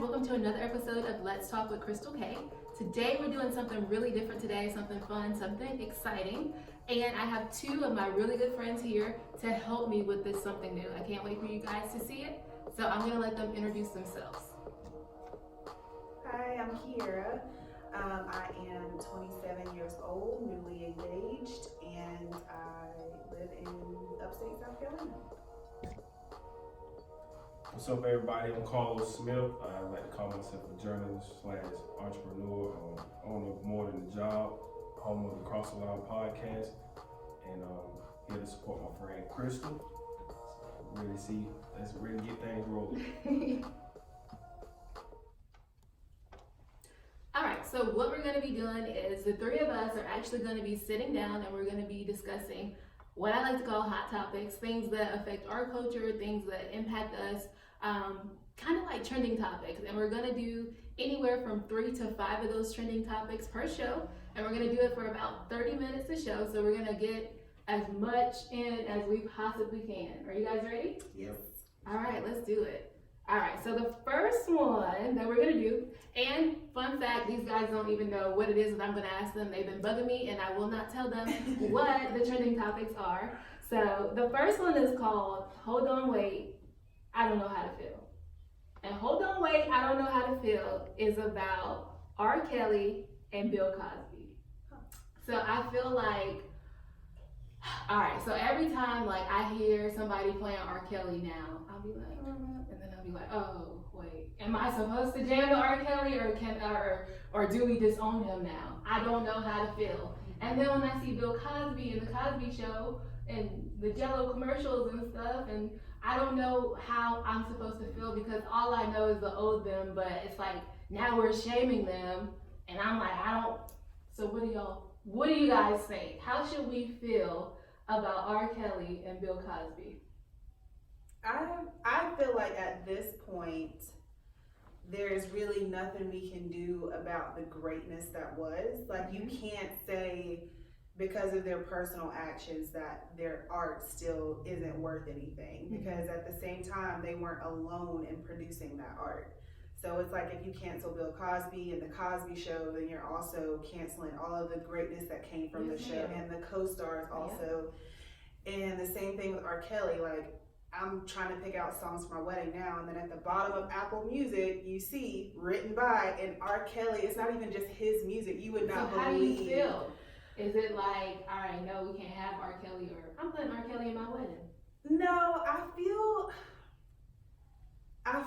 welcome to another episode of Let's Talk with Crystal K. Today we're doing something really different today, something fun, something exciting. And I have two of my really good friends here to help me with this something new. I can't wait for you guys to see it. So I'm gonna let them introduce themselves. Hi, I'm Kiera. I am 27 years old, newly engaged, and I live in upstate South Carolina. What's up, everybody? I'm Carlos Smith. I like to call myself a journalist / entrepreneur, owner of More Than a Job, home of the Cross the Line podcast, and here to support my friend Crystal. Let's really get things rolling. All right, so what we're gonna be doing is the three of us are actually gonna be sitting down and we're gonna be discussing what I like to call hot topics, things that affect our culture, things that impact us, kind of like trending topics. And we're gonna do anywhere from 3 to 5 of those trending topics per show. And we're gonna do it for about 30 minutes a show. So we're gonna get as much in as we possibly can. Are you guys ready? Yes. All right, let's do it. All right, so the first one that we're gonna do, and fun fact, these guys don't even know what it is that I'm gonna ask them. They've been bugging me and I will not tell them what the trending topics are. So the first one is called Hold On Wait, I Don't Know How to Feel. And Hold On Wait, I Don't Know How to Feel is about R. Kelly and Bill Cosby. So I feel like, all right, so every time like I hear somebody playing R. Kelly now, I'll be like, and then I'll be like, oh wait, am I supposed to jam to R. Kelly or do we disown him now? I don't know how to feel. And then when I see Bill Cosby and the Cosby Show and the Jello commercials and stuff, and I don't know how I'm supposed to feel because all I know is the old them, but it's like now we're shaming them, and I'm like, so what do you guys think? How should we feel about R. Kelly and Bill Cosby? I feel like at this point, there's really nothing we can do about the greatness that was. Like, you can't say because of their personal actions that their art still isn't worth anything, because at the same time, they weren't alone in producing that art. So it's like if you cancel Bill Cosby and the Cosby Show, then you're also canceling all of the greatness that came from the show and the co-stars also. And the same thing with R. Kelly. Like, I'm trying to pick out songs for my wedding now, and then at the bottom of Apple Music, you see written by and R. Kelly. It's not even just his music. You would not believe. How do you feel? Is it like, all right, no, we can't have R. Kelly, or I'm putting R. Kelly in my wedding? No, I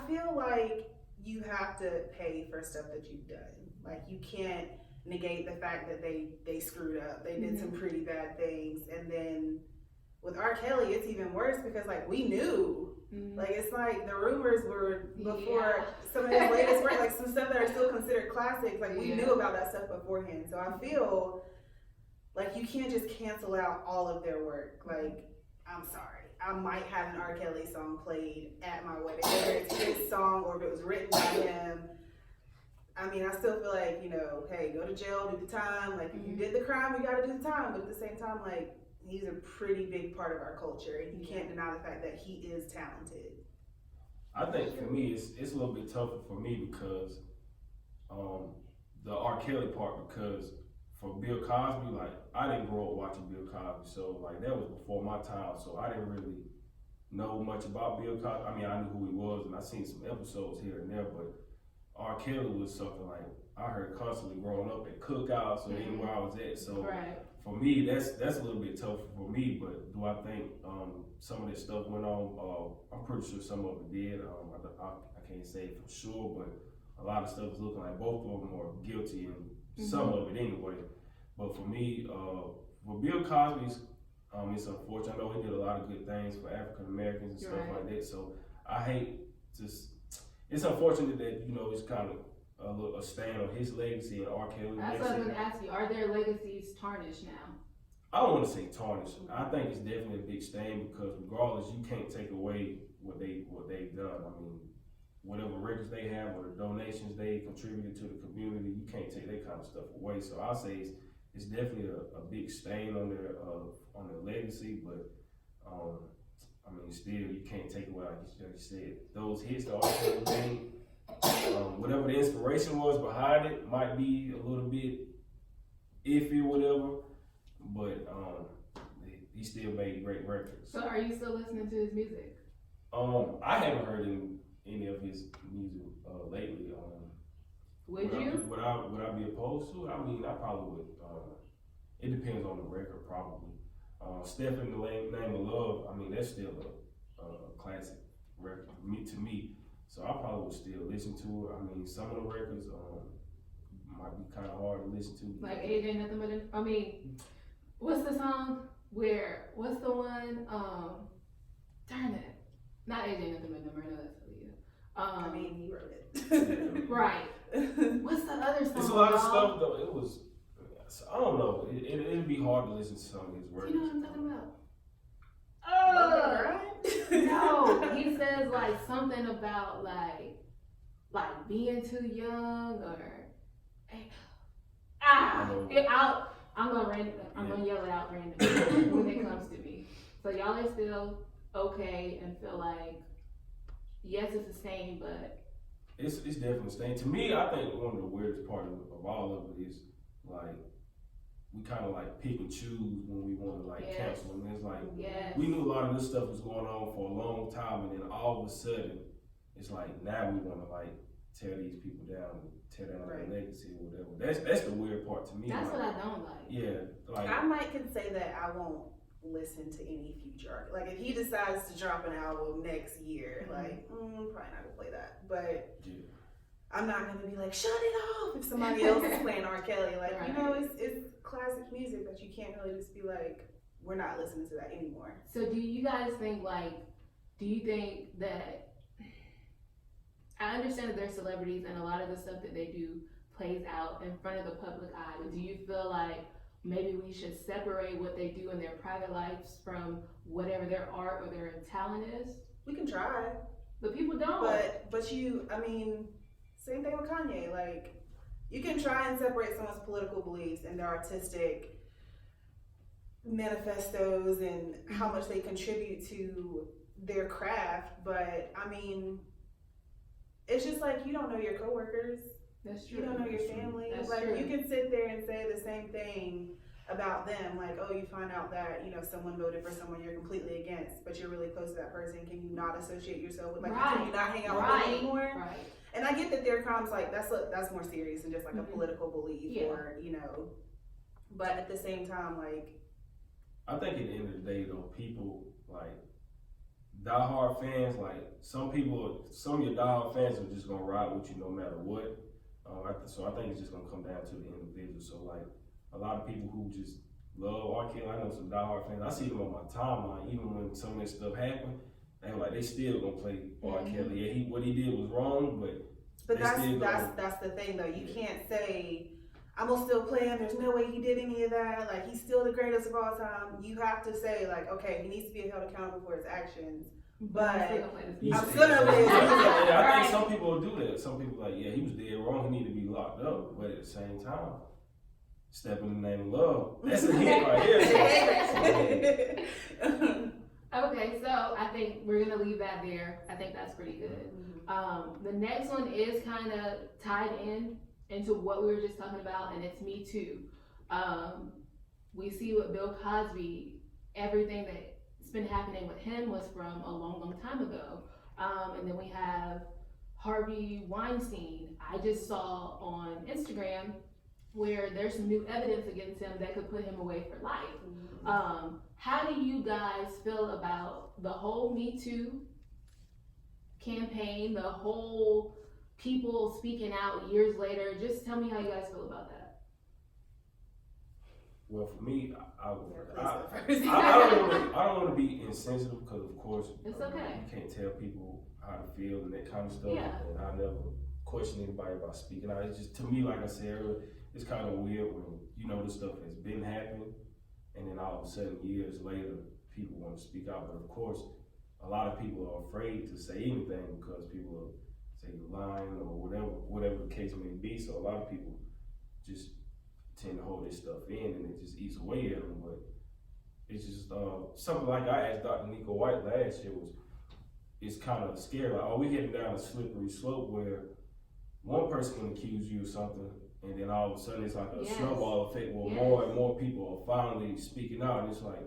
feel like you have to pay for stuff that you've done. Like, you can't negate the fact that they screwed up. They did some pretty bad things, and then with R. Kelly, it's even worse because, like, we knew. Like, it's like the rumors were before some of his latest work, like some stuff that are still considered classics. Like, we knew about that stuff beforehand. So I feel like you can't just cancel out all of their work. Like, I'm sorry, I might have an R. Kelly song played at my wedding, whether it's his song or if it was written by him. I mean, I still feel like, hey, go to jail, do the time. Like, if you did the crime, you got to do the time. But at the same time, like, he's a pretty big part of our culture, and you can't deny the fact that he is talented. I think for me, it's a little bit tougher for me because the R. Kelly part, because for Bill Cosby, like, I didn't grow up watching Bill Cosby, so like that was before my time, so I didn't really know much about Bill Cosby. I mean, I knew who he was, and I seen some episodes here and there, but R. Kelly was something like I heard constantly growing up at cookouts or anywhere I was at. So for me, that's a little bit tougher for me. But do I think some of this stuff went on? I'm pretty sure some of it did. I can't say for sure, but a lot of stuff is looking like both of them are guilty, and some of it anyway. But for me, for Bill Cosby's, it's unfortunate. I know he did a lot of good things for African Americans and stuff like that. So I hate it's unfortunate that it's kind of a stain on his legacy and R. Kelly's legacy. That's what I was going to ask you. Are their legacies tarnished now? I don't want to say tarnished. I think it's definitely a big stain because regardless, you can't take away what they've done. I mean, whatever records they have or the donations they contributed to the community, you can't take that kind of stuff away. So I say it's definitely a big stain on their legacy, but I mean, still, you can't take away, like you said, those hits that R. Kelly made. whatever the inspiration was behind it might be a little bit iffy or whatever, but he still made great records. So are you still listening to his music? I haven't heard any of his music lately. Would you? Would I be opposed to it? I mean, I probably would. It depends on the record, probably. Step in the Name of Love. I mean, that's still a classic record to me. So I probably would still listen to it. I mean, some of the records might be kind of hard to listen to. Like AJ Nothing But I mean, what's the song what's the one, darn it. Not AJ Nothing But Number, I know that's for you. I mean, he wrote it. Right. What's the other song? It's a lot of y'all? stuff though. It was, I don't know. It'd be hard to listen to some of his records. You know what I'm talking about? No, he says like something about like being too young or I'm gonna yell it out randomly when it comes to me. So y'all are still okay and feel like yes, it's the same, but it's definitely staying. To me, I think one of the weirdest part of all of it is like we kind of like pick and choose when we want to like Yes. cancel. And it's like yes. we knew a lot of this stuff was going on for a long time, and then all of a sudden, it's like now we want to like tear these people down, and tear down Right. their legacy or whatever. That's the weird part to me. That's like, what I don't like. Yeah, like I might can say that I won't listen to any future artist. Like if he decides to drop an album next year, like probably not gonna play that. But yeah. I'm not gonna be like shut it off if somebody else is playing R. Kelly. Like you know, it's classic music that you can't really just be like we're not listening to that anymore. So do you guys think do you think that I understand that they're celebrities and a lot of the stuff that they do plays out in front of the public eye, but do you feel like maybe we should separate what they do in their private lives from whatever their art or their talent is? We can try, But people don't. but you, I mean, same thing with Kanye. Like you can try and separate someone's political beliefs and their artistic manifestos and how much they contribute to their craft, but I mean, it's just like you don't know your coworkers. That's true. You don't know your family. That's like true. you can sit there and say the same thing about them. Like, oh, you find out that someone voted for someone you're completely against, but you're really close to that person. Can you not associate yourself with can you not hang out with them anymore? Right. And I get that their crimes like that's more serious than just like a political belief or But at the same time, like I think at the end of the day though, people like diehard fans, like some of your diehard fans are just gonna ride with you no matter what. So I think it's just gonna come down to the individual. So like a lot of people who just love R. Kelly, I know some diehard fans. I see them on my timeline, even when some of this stuff happened. They still gonna play R. Kelly. Yeah, what he did was wrong, but that's the thing though. You can't say I'm gonna still play him. There's no way he did any of that. Like he's still the greatest of all time. You have to say like, okay, he needs to be held accountable for his actions. But I'm still gonna play his music. Yeah, I think some people will do that. Some people like, yeah, he was dead wrong. He need to be locked up. But at the same time, Step in the Name of Love. That's a hit right here. Okay, so I think we're gonna leave that there. I think that's pretty good. The next one is kind of tied into what we were just talking about, and it's Me Too. We see what Bill Cosby, everything that's been happening with him was from a long, long time ago. And then we have Harvey Weinstein. I just saw on Instagram where there's some new evidence against him that could put him away for life. How do you guys feel about the whole Me Too campaign, the whole people speaking out years later? Just tell me how you guys feel about that. Well, for me, I don't want to be insensitive because, of course, it's okay. You can't tell people how to feel and that kind of stuff. Yeah. And I never question anybody about speaking out. It's just, to me, like I said earlier, it's kind of weird when this stuff has been happening, and then all of a sudden, years later, people want to speak out. But of course, a lot of people are afraid to say anything because people are say you're lying or whatever the case may be. So a lot of people just tend to hold this stuff in, and it just eats away at them. But it's just something like I asked Dr. Nico White last year it's kind of scary. Like, are we heading down a slippery slope where one person can accuse you of something, and then all of a sudden it's like a Yes. snowball effect where Yes. more and more people are finally speaking out, and it's like,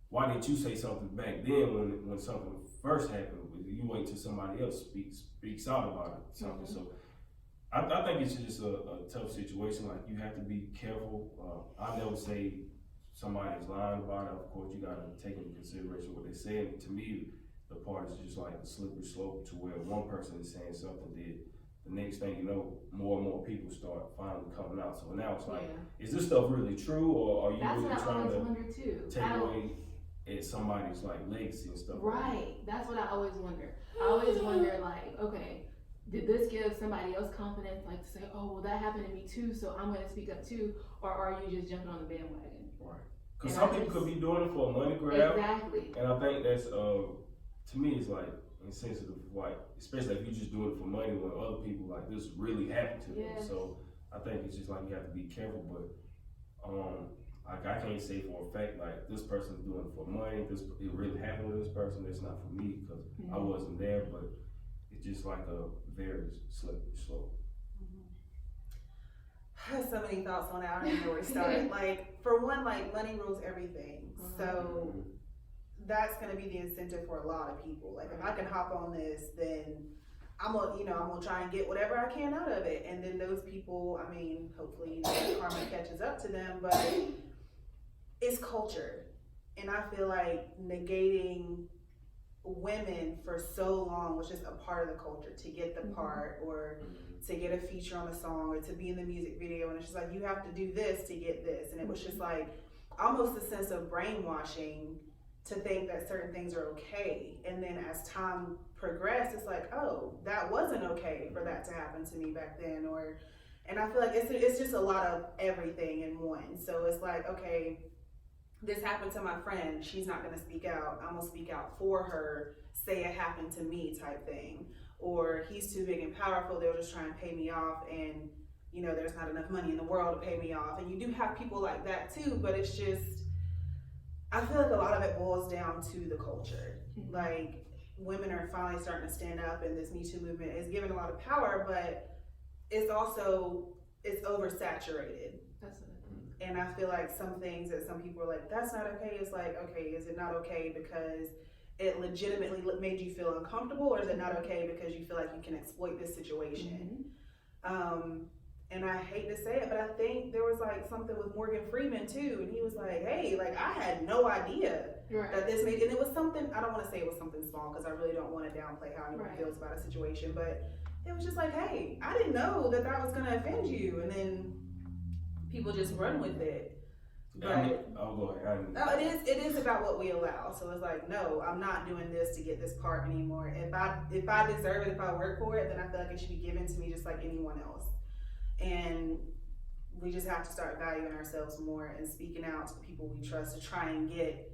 why didn't you say something back then when something first happened? You wait till somebody else speaks out about it, something. So I think it's just a tough situation. Like, you have to be careful. I never say somebody's lying about it. Of course, you got to take into consideration what they're saying. To me, the part is just like a slippery slope to where one person is saying something, the next thing you know, more and more people start finally coming out. So now it's like, is this stuff really true, or are you That's really what I trying always to wonder too. take away at somebody's like legacy and stuff? Right. That's what I always wonder. I always wonder, like, okay, did this give somebody else confidence, like to say, oh, well, that happened to me too, so I'm going to speak up too, or are you just jumping on the bandwagon? Right. Because some people could be doing it for a money grab. Exactly. And I think that's, to me, it's like insensitive, like, especially if you're just doing it for money when other people, like, this really happened to them. So I think it's just like you have to be careful, but like, I can't say for a fact, like, this person's doing it for money, it really happened to this person. That's not for me, because I wasn't there, but it's just like a very slippery slope. I have so many thoughts on that. I don't even know where to start. Like, for one, like, money rules everything. So that's going to be the incentive for a lot of people. Like, if I can hop on this, then I'm gonna try and get whatever I can out of it. And then those people, I mean, hopefully, karma catches up to them, but it's culture. And I feel like negating women for so long was just a part of the culture, to get the part, or to get a feature on a song, or to be in the music video. And it's just like, you have to do this to get this. And it was just like almost a sense of brainwashing to think that certain things are okay. And then as time progressed, it's like, oh, that wasn't okay for that to happen to me back then. And I feel like it's just a lot of everything in one. So it's like, okay, this happened to my friend, she's not gonna speak out, I'm gonna speak out for her, say it happened to me type thing. Or he's too big and powerful, they'll just try and pay me off, and there's not enough money in the world to pay me off. And you do have people like that too, but it's just, I feel like a lot of it boils down to the culture. Like, women are finally starting to stand up, and this Me Too movement is giving a lot of power, but it's oversaturated. And I feel like some things that some people are like, that's not okay. It's like, okay, is it not okay because it legitimately made you feel uncomfortable, or is it not okay because you feel like you can exploit this situation? And I hate to say it, but I think there was like something with Morgan Freeman too, and he was like, hey, like, I had no idea that this made, and it was something, I don't want to say it was something small, because I really don't want to downplay how anyone feels about a situation, but it was just like, hey, I didn't know that was going to offend you, and then people just run with it. But it is about what we allow. So it's like, no, I'm not doing this to get this part anymore. If I deserve it, if I work for it, then I feel like it should be given to me just like anyone else. And we just have to start valuing ourselves more and speaking out to the people we trust to try and get,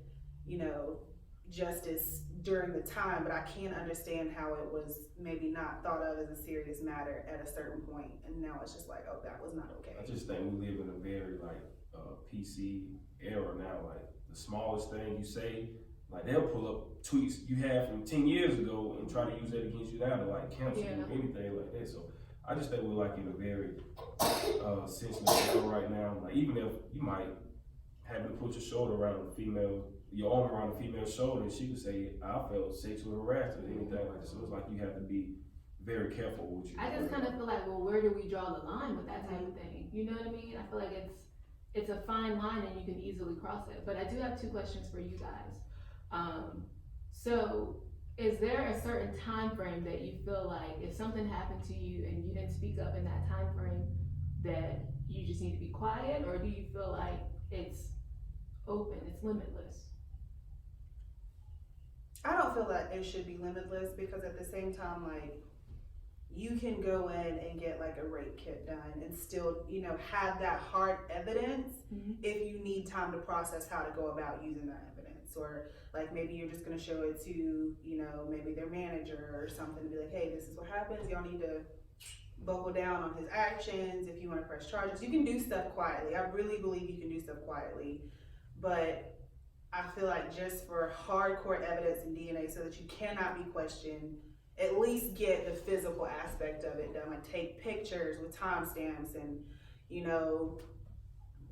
justice during the time. But I can understand how it was maybe not thought of as a serious matter at a certain point, and now it's just like, oh, that was not okay. I just think we live in a very PC era now. Like, the smallest thing you say, like, they'll pull up tweets you had from 10 years ago and try to use that against you now to like cancel you or anything like that. So I just think we're like in a very sensitive era right now. Like, even if you might happen to put your arm around a female's shoulder, and she could say, I felt sexually harassed or anything like that. So it's like you have to be very careful with what you do. I just kind of feel like, well, where do we draw the line with that type of thing? You know what I mean? I feel like it's a fine line, and you can easily cross it. But I do have two questions for you guys. So is there a certain time frame that you feel like if something happened to you and you didn't speak up in that time frame, that you just need to be quiet, or do you feel like it's open, it's limitless? I don't feel that it should be limitless, because at the same time, like, you can go in and get like a rape kit done and still, have that hard evidence if you need time to process how to go about using that evidence. Or like, maybe you're just going to show it to, maybe their manager or something, to be like, hey, this is what happens. Y'all need to buckle down on his actions. If you want to press charges, you can do stuff quietly. I really believe you can do stuff quietly. But I feel like just for hardcore evidence and DNA, so that you cannot be questioned, at least get the physical aspect of it done, like take pictures with timestamps and, you know,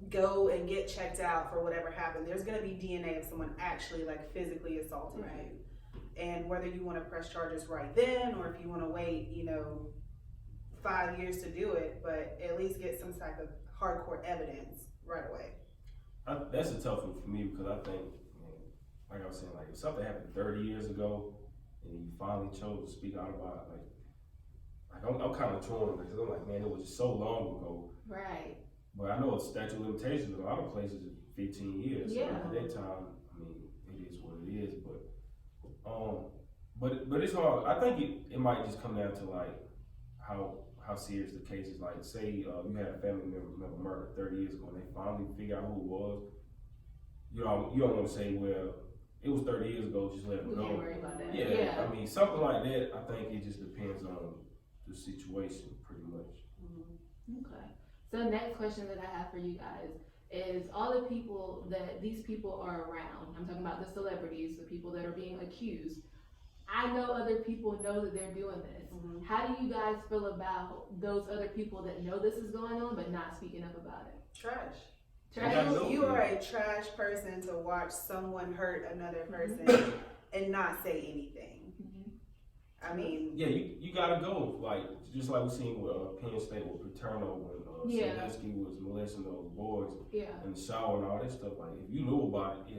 go and get checked out for whatever happened. There's gonna be DNA of someone actually like physically assaulting you. And whether you wanna press charges right then or if you wanna wait, you know, 5 years to do it, but at least get some type of hardcore evidence right away. That's a tough one for me because I think, like I was saying, like if something happened 30 years ago and you finally chose to speak out about it, like I'm kind of torn because I'm like, man, it was just so long ago. Right. But I know it's statute of limitations in a lot of places is 15 years. Yeah. So at that time, I mean, it is what it is. But it's hard. I think it might just come down to like how serious the case is. Like, say you had a family member murdered 30 years ago, and they finally figure out who it was. You don't want to say, well, it was 30 years ago, just let them We go. can't worry about that. Yeah, I mean, something like that. I think it just depends on the situation, pretty much. Okay. So next question that I have for you guys is all the people that these people are around. I'm talking about the celebrities, the people that are being accused. I know other people know that they're doing this. How do you guys feel about those other people that know this is going on but not speaking up about it? Trash. Trash. You are a trash person to watch someone hurt another person and not say anything. I mean, Yeah, you gotta go. Like just like we seen with Penn State with Paterno when Sandusky was molesting those boys in the shower and all that stuff. Like if you knew about it,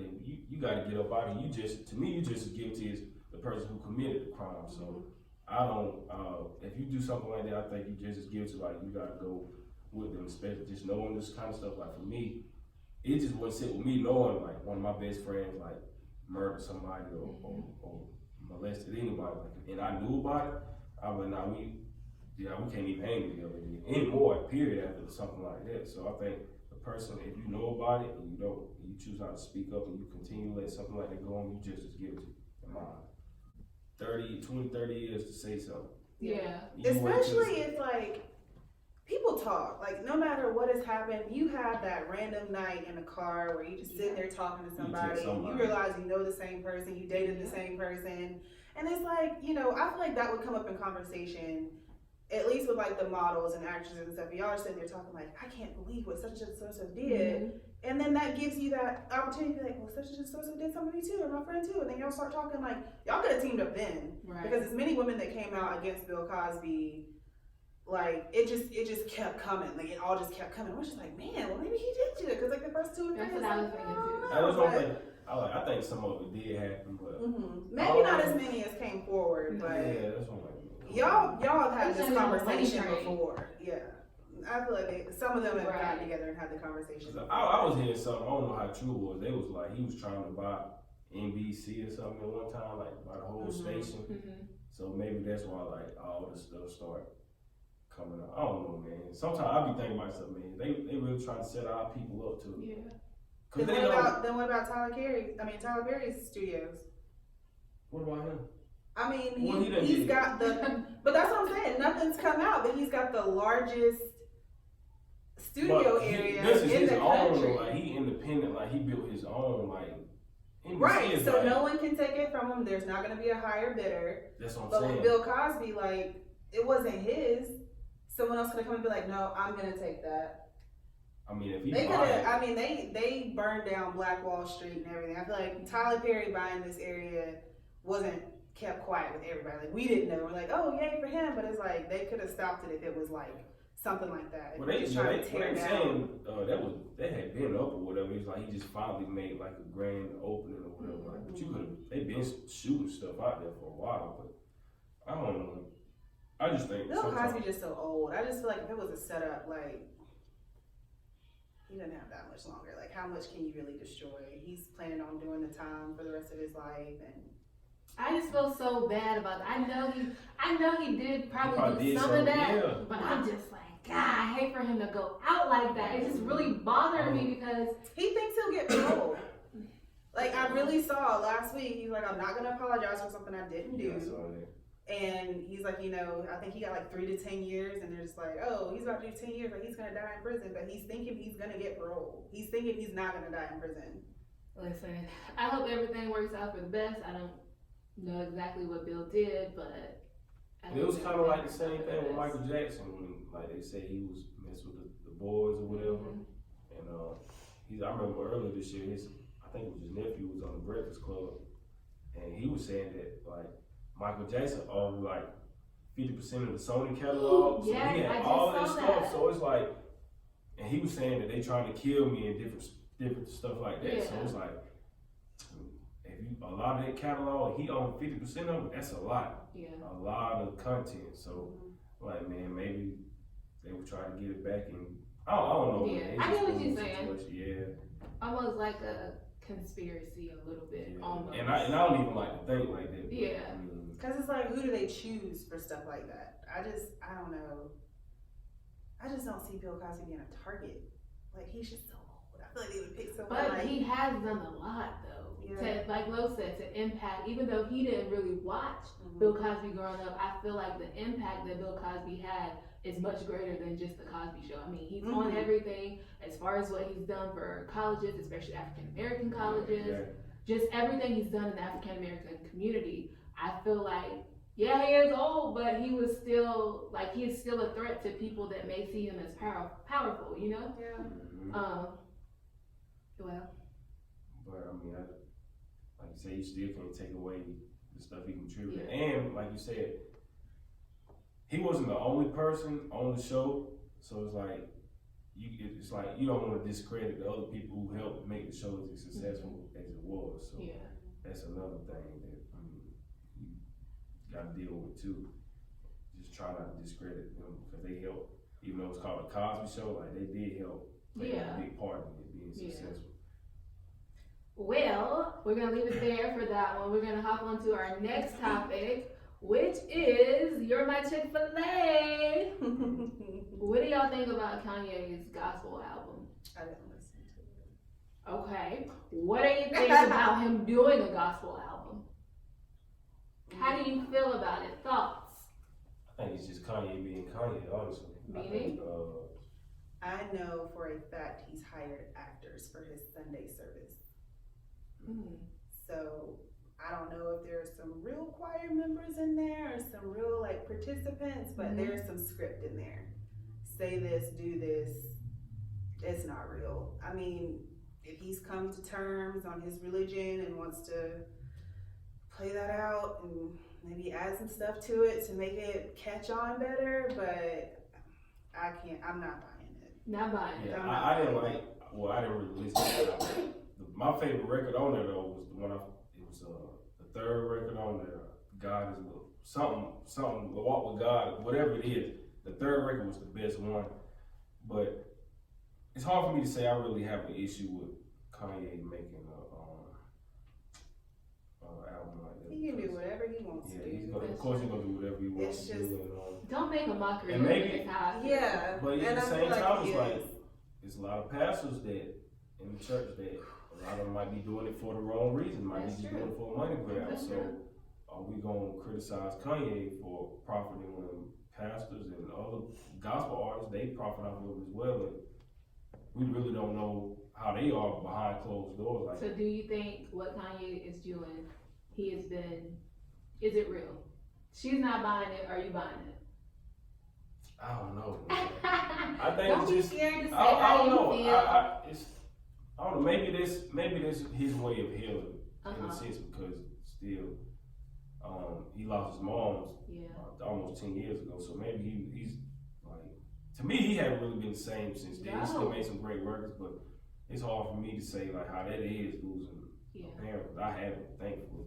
you gotta get up out of it. To me, you just as guilty as the person who committed the crime. So I don't. If you do something like that, I think you just as guilty. Like you gotta go with them, especially just knowing this kind of stuff. Like for me, it just wouldn't sit with me knowing like one of my best friends like murdered somebody or molested anybody, and I knew about it. I was like, we can't even hang together anymore. Period. After something like that, so I think the person, if you know about it and you choose not to speak up and you continue to let something like that go on, you just as guilty. In my 30 years to say something. Yeah. Especially if like people talk, like no matter what has happened, you have that random night in a car where you just sitting there talking to somebody and you realize you know the same person, you dated the same person, and it's like, you know, I feel like that would come up in conversation, at least with like the models and actresses and stuff. Y'all are sitting there talking like, I can't believe what such and so did. And then that gives you that opportunity to be like, well, such and so did something to me too, or my friend too. And then y'all start talking like, y'all could have teamed up then. Right. Because as many women that came out against Bill Cosby, like, it just kept coming. Like, it all just kept coming. We're just like, man, well, maybe he did do it. Because, like, the first 2 or 3 That's what I was thinking too. That's one thing. I think some of it did happen, but maybe not as many as came forward, but yeah, that's one thing. y'all have had this It's conversation money train. before. Yeah. I feel like some of them have gotten together and had the conversation. I was hearing something, I don't know how true it was. They was like, he was trying to buy NBC or something at one time, like buy the whole station. So maybe that's why like all this stuff started coming up. I don't know, man. Sometimes I be thinking about myself, man, they really trying to set our people up to. Then what about Tyler Perry's studios? What about him? I mean, he's got the, but that's what I'm saying. Nothing's come out, but he's got the largest studio area this is in his the own, country. like he independent, like he built his own, like. Right, so no one can take it from him. There's not going to be a higher bidder. That's what I'm but saying. With Bill Cosby, like, it wasn't his. Someone else could have come and be like, no, I'm going to take that. I mean, if he they burned down Black Wall Street and everything. I feel like Tyler Perry buying this area wasn't kept quiet with everybody. Like, we didn't know. We're like, oh, yay for him. But it's like, they could have stopped it if it was like something like that. Well, they saying that had been up or whatever. It's like he just finally made like a grand opening or whatever. Like, but you could have. They've been shooting stuff out there for a while, but I don't know. I just think Bill Cosby just so old. I just feel like if it was a setup, like he doesn't have that much longer. Like, how much can you really destroy? He's planning on doing the time for the rest of his life, and I just feel so bad about that. I know he did probably do some of that, but I'm just like, God, I hate for him to go out like that. It just really bothered me because he thinks he'll get parole. Like, I really saw last week, he's like, I'm not gonna apologize for something I didn't do. And he's like, you know, I think he got like 3 to 10 years, and they're just like, oh, he's about to do 10 years, but he's gonna die in prison. But he's thinking he's gonna get parole. He's thinking he's not gonna die in prison. Listen, I hope everything works out for the best. I don't know exactly what Bill did, but And it was kind of like the same thing with Michael Jackson when, like, they say he was messing with the boys or whatever. And I remember earlier this year, I think it was his nephew was on the Breakfast Club, and he was saying that like Michael Jackson owned like 50% of the Sony catalog, so he had all that stuff. So it's like, and he was saying that they trying to kill me and different stuff like that. So it's like, a lot of that catalog, he owned 50% of it. That's a lot. Yeah. A lot of content. So, like, man, maybe they were trying to get it back, and I don't know. Yeah, Man. I get what you're saying. Yeah. Almost like a conspiracy a little bit. Yeah. Almost. And I don't even like to think like that. Yeah. Because it's like, who do they choose for stuff like that? I don't know. I just don't see Bill Cosby being a target. Like, he's just so old. I feel like they would pick someone But like... he has done a lot, though. To, like Lo said, to impact, even though he didn't really watch Bill Cosby growing up, I feel like the impact that Bill Cosby had is much greater than just the Cosby Show. I mean, he's on everything as far as what he's done for colleges, especially African American colleges, just everything he's done in the African American community. I feel like, yeah, he is old, but he was still, like, he is still a threat to people that may see him as powerful, you know? Yeah. Well. But I mean, like you say, you still can't take away the stuff he contributed. And like you said, he wasn't the only person on the show, so it's like you don't want to discredit the other people who helped make the show as successful as it was. So that's another thing that you got to deal with too. Just try not to discredit them because they helped. Even though it's called the Cosby Show, like they did help play a big part in it being successful. Well, we're going to leave it there for that one. We're going to hop on to our next topic, which is You're My Chick-fil-A. What do y'all think about Kanye's gospel album? I didn't listen to it. Okay. What do you think about him doing a gospel album? How do you feel about it? Thoughts? I think it's just Kanye being Kanye, honestly. Meaning? I know for a fact he's hired actors for his Sunday service. So I don't know if there's some real choir members in there or some real like participants, but there's some script in there. Say this, do this. It's not real. I mean, if he's come to terms on his religion and wants to play that out and maybe add some stuff to it to make it catch on better, but I'm not buying it. Not buying it. Yeah, I didn't really listen to it. My favorite record on there though was the one it was the third record on there. God is something walk with God, whatever it is. The third record was the best one, but it's hard for me to say I really have an issue with Kanye making a album like that. He can do whatever he wants to do. Of course he's gonna do whatever he wants to do. Don't make a mockery and maybe, of his house. Yeah, but at the same time, it's like there's a lot of pastors that in the church that. A lot of them might be doing it for the wrong reason, might be just doing it for a money grab. So are we gonna criticize Kanye for profiting when pastors and other gospel artists, they profit off of it as well? And we really don't know how they are behind closed doors. Like, so do you think what Kanye is doing, is it real? She's not buying it, are you buying it? I don't know. I think don't it's be just, scared to say I don't how know. you feel. I don't know, maybe this his way of healing in a sense because still he lost his mom almost 10 years ago, so maybe he's like, to me he hasn't really been the same since then. He still made some great records, but it's hard for me to say like how that is losing a parent, because I haven't, thankfully.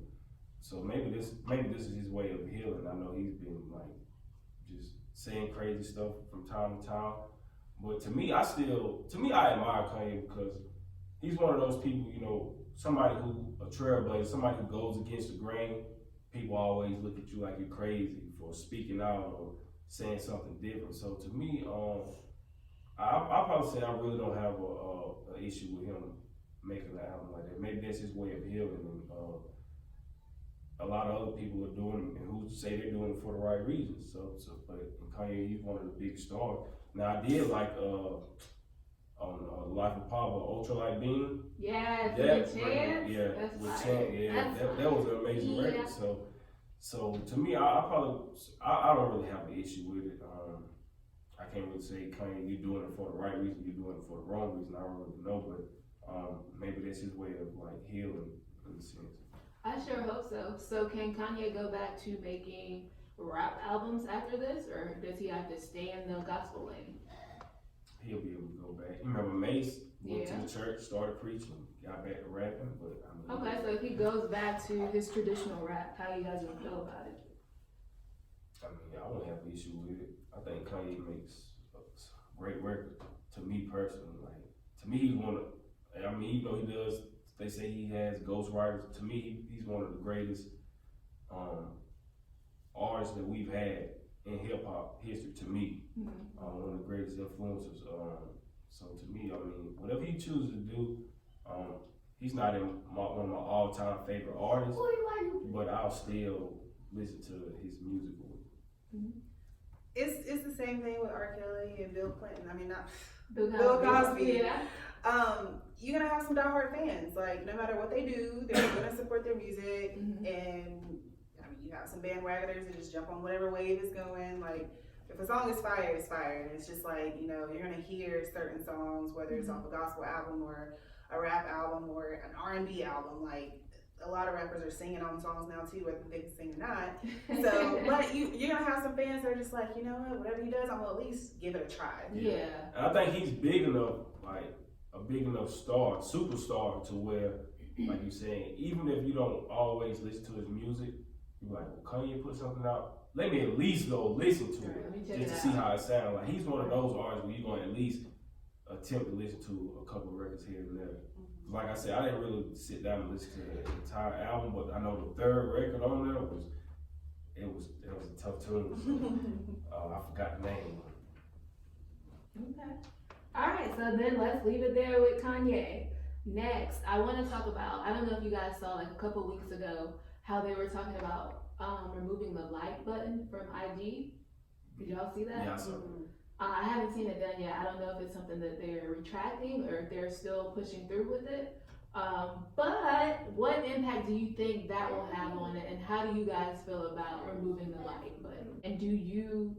So maybe this is his way of healing. I know he's been like just saying crazy stuff from time to time, but to me I admire Kanye because he's one of those people, you know, somebody who, a trailblazer, somebody who goes against the grain. People always look at you like you're crazy for speaking out or saying something different. So to me, I probably say I really don't have an issue with him making an album like that. Maybe that's his way of healing. And a lot of other people are doing it and who say they're doing it for the right reasons. But Kanye, he's one of the big stars. Now I did like, on Life of Pablo, Ultralight Beam. Yes, that with Chance. that was an amazing record. So to me, I don't really have an issue with it. I can't really say, Kanye, you're doing it for the right reason, you're doing it for the wrong reason. I don't really know, but maybe that's his way of like healing in a sense. I sure hope so. So can Kanye go back to making rap albums after this, or does he have to stay in the gospel lane? He'll be able to go back. You remember Mace went Yeah. to the church, started preaching, got back to rapping, but I mean, Okay, so if he goes back to his traditional rap, how you guys gonna feel about it? I won't have an issue with it. I think Kanye makes a great record. To me personally, like to me, he's one of. I mean, even though he does, they say he has ghostwriters. To me, he's one of the greatest artists that we've had in hip hop history. To me, one of the greatest influencers. So to me, I mean, whatever he chooses to do, he's not one of my all-time favorite artists, but I'll still listen to his music. It's the same thing with R. Kelly and Bill Clinton. I mean, not Bill Cosby. Yeah. You're gonna have some diehard fans. Like no matter what they do, they're gonna support their music. And I mean, you have some bandwagoners that just jump on whatever wave is going. Like if a song is fire, it's fire. And it's just like you're gonna hear certain songs, whether it's off a gospel album or a rap album or an R&B album. Like a lot of rappers are singing on songs now too, whether they can sing or not. So, but you're gonna have some fans that are just like, you know what, whatever he does, I'm gonna at least give it a try. Yeah. And I think he's big enough, like a big enough star, superstar, to where, like you're saying, even if you don't always listen to his music, you're like, well, Kanye put something out. Let me at least go listen to it just to see how it sounds. Like he's one of those artists where you're gonna at least attempt to listen to a couple of records here and there. Like I said, I didn't really sit down and listen to the entire album, but I know the third record on there was a tough tune. So, I forgot the name. Okay. All right, so then let's leave it there with Kanye. Next, I want to talk about, I don't know if you guys saw like a couple weeks ago how they were talking about removing the like button from IG. Did y'all see that? Yeah, I saw it. I haven't seen it done yet. I don't know if it's something that they're retracting or if they're still pushing through with it. But what impact do you think that will have on it, and how do you guys feel about removing the like button? And do you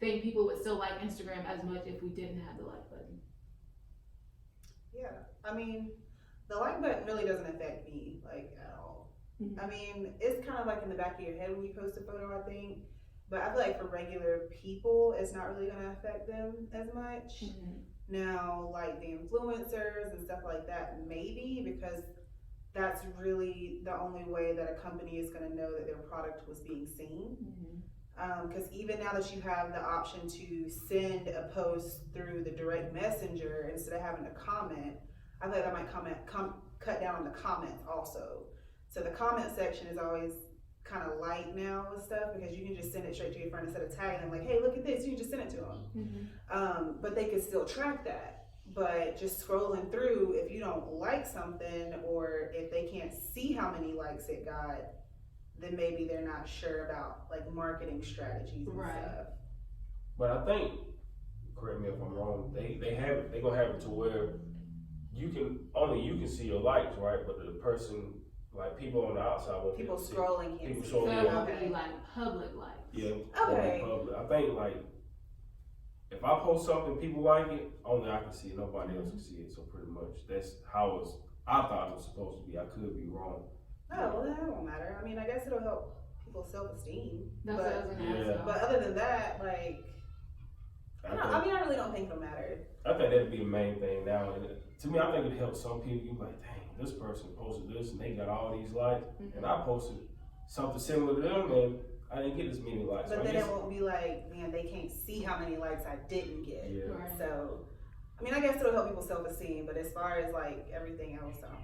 think people would still like Instagram as much if we didn't have the like button? Yeah, I mean, the like button really doesn't affect me like at all. I mean, it's kind of like in the back of your head when you post a photo, I think. But I feel like for regular people, it's not really gonna affect them as much. Now, like the influencers and stuff like that, maybe, because that's really the only way that a company is gonna know that their product was being seen. Because even now that you have the option to send a post through the direct messenger instead of having to comment, I feel like that might cut down on the comments also. So the comment section is always kind of light now with stuff because you can just send it straight to your friend instead of tagging them like, hey, look at this, you can just send it to them. But they can still track that. But just scrolling through, if you don't like something or if they can't see how many likes it got, then maybe they're not sure about like marketing strategies and stuff. But I think, correct me if I'm wrong, they're gonna have it to where you can see your likes, right? But the person, like people on the outside won't People be able to scrolling see. can't see. So it Yeah. won't be like public likes. Yeah. Okay. Public. I think like if I post something, people like it, only I can see it. Nobody else can see it. So pretty much that's how I thought it was supposed to be. I could be wrong. Oh, well, that won't matter. I mean, I guess it'll help people's self-esteem. That's what I was gonna ask. Yeah. But other than that, like, I really don't think it'll matter. I think that'd be the main thing now. And to me, I think it helps some people. You like, dang, this person posted this and they got all these likes, and I posted something similar to them and I didn't get as many likes. But so then it won't be like, man, they can't see how many likes I didn't get. Yeah. Right. So, I mean, I guess it'll help people's self-esteem, but as far as like everything else, I don't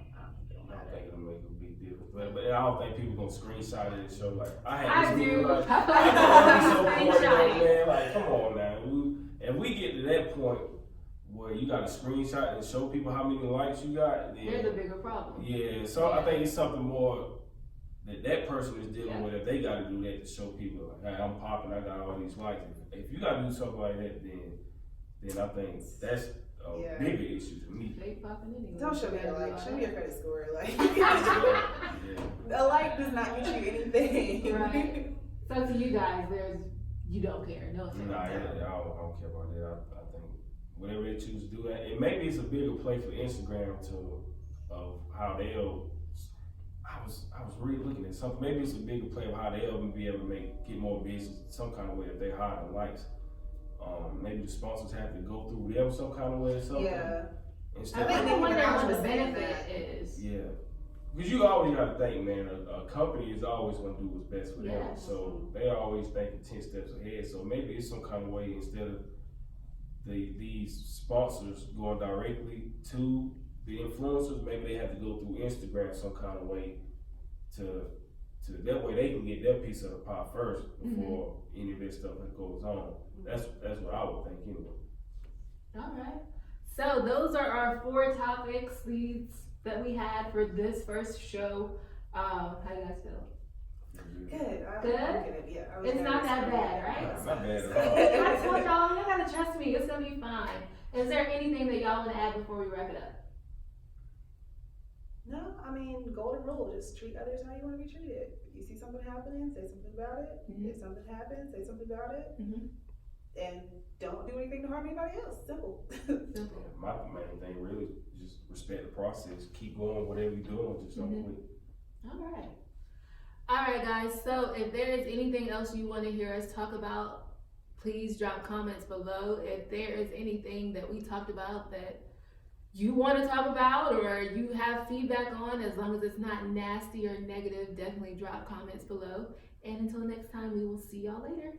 think it'll I don't matter. think it'll make a big difference. But I don't think people gonna screenshot it and show like I had I this many do. likes. I feel I like know, I'm it'd be so corny, screenshotting. man. Like, come on now. If we get to that point where you got to screenshot and show people how many likes you got, then There's a bigger problem. yeah. So I think it's something more that person is dealing Yeah. with. If they got to do that to show people like, hey, I'm popping, I got all these likes. If you got to do something like that, then I think that's a bigger issue to me. Fake popping anyway. Don't show me your like, show me your credit score. Like, Yeah. a like does not get you anything. Right. So to you guys, you don't care. No offense. Nah, I don't care about that. I think whatever they choose to do, and maybe it's a bigger play for Instagram of how they'll. I was really looking at something. Maybe it's a bigger play of how they'll be able to get more business some kind of way if they hire the likes. Maybe the sponsors have to go through them some kind of way or something. Yeah. Instead I of, think what the saying benefit that. is. yeah. Because you always got to think, man, a company is always going to do what's best for them. Yes. So they're always thinking 10 steps ahead. So maybe it's some kind of way instead of these sponsors going directly to the influencers, maybe they have to go through Instagram some kind of way to that way they can get their piece of the pie first before any of this stuff that goes on. That's what I would think anyway. All right. So those are our 4 topics that we had for this first show. How do you guys feel? Good. Good? Yeah. It's not that bad, right? Not bad at all. I told y'all, you gotta trust me. It's gonna be fine. Is there anything that y'all want to add before we wrap it up? No, I mean, golden rule, just treat others how you want to be treated. If you see something happening, say something about it. If something happens, say something about it. And don't do anything to harm anybody else. Simple. Simple. My main thing really is just respect the process. Keep going, whatever you're doing, just don't quit. All right, guys. So if there is anything else you want to hear us talk about, please drop comments below. If there is anything that we talked about that you want to talk about or you have feedback on, as long as it's not nasty or negative, definitely drop comments below. And until next time, we will see y'all later.